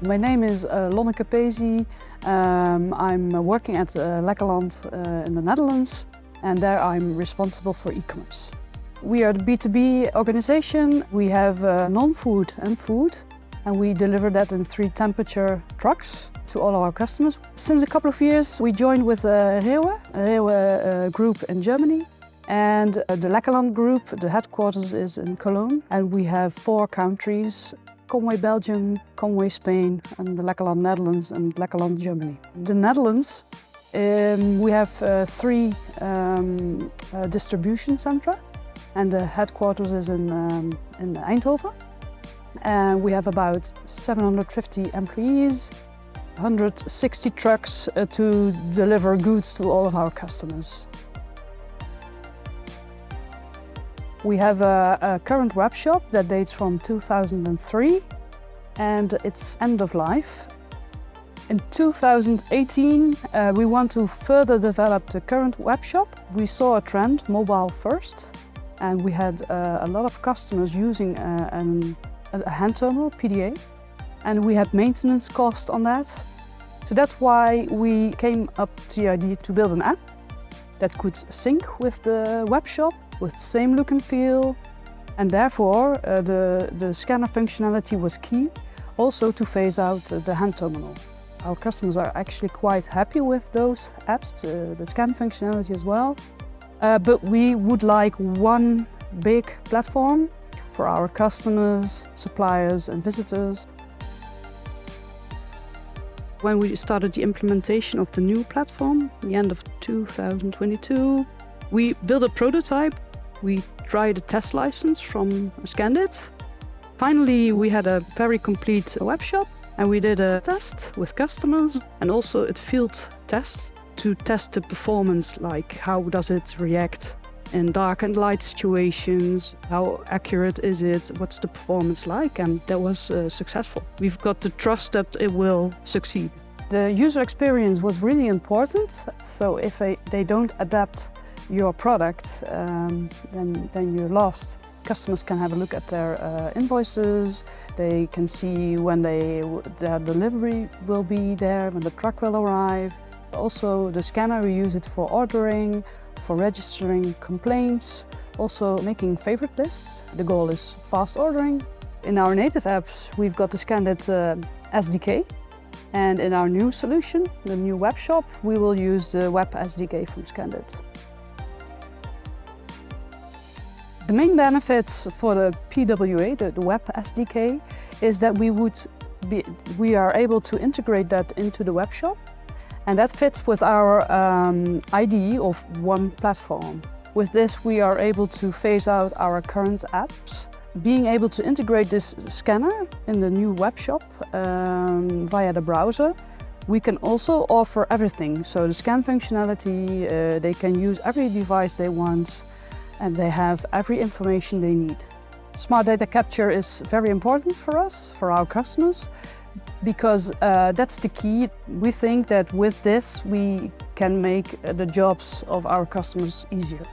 My name is Lonneke Pezi. I'm working at Lekkerland in the Netherlands, and there I'm responsible for e-commerce. We are the B2B organization. We have non-food and food, and we deliver that in 3 temperature trucks to all our customers. Since a couple of years we joined with Rewe group in Germany, and the Lekkerland group, the headquarters is in Cologne, and we have 4 countries: Conway Belgium, Conway Spain, and the Lekkerland Netherlands and Lekkerland Germany. The Netherlands, we have 3 distribution centra, and the headquarters is in Eindhoven. And we have about 750 employees, 160 trucks to deliver goods to all of our customers. We have a current web shop that dates from 2003, and it's end of life. In 2018, we want to further develop the current web shop. We saw a trend, mobile first, and we had a lot of customers using a hand terminal, PDA, and we had maintenance costs on that. So that's why we came up to the idea to build an app that could sync with the web shop, with the same look and feel, and therefore the scanner functionality was key, also to phase out the hand terminal. Our customers are actually quite happy with those apps, the scan functionality as well, but we would like one big platform for our customers, suppliers and visitors. When we started the implementation of the new platform, the end of 2022, we built a prototype. We tried a test license from Scandit. Finally, we had a very complete web shop, and we did a test with customers and also a field test to test the performance, like how does it react in dark and light situations, how accurate is it, what's the performance like, and that was successful. We've got the trust that it will succeed. The user experience was really important, so if they don't adapt your product, then you're lost. Customers can have a look at their invoices, they can see when their delivery will be there, when the truck will arrive. Also the scanner, we use it for ordering, for registering complaints, also making favorite lists. The goal is fast ordering. In our native apps, we've got the Scandit SDK, and in our new solution, the new web shop, we will use the web SDK from Scandit. The main benefits for the PWA, the web SDK, is that we are able to integrate that into the web shop, and that fits with our idea of one platform. With this, we are able to phase out our current apps. Being able to integrate this scanner in the new web shop via the browser, we can also offer everything. So the scan functionality, they can use every device they want, and they have every information they need. Smart data capture is very important for us, for our customers, because that's the key. We think that with this we can make the jobs of our customers easier.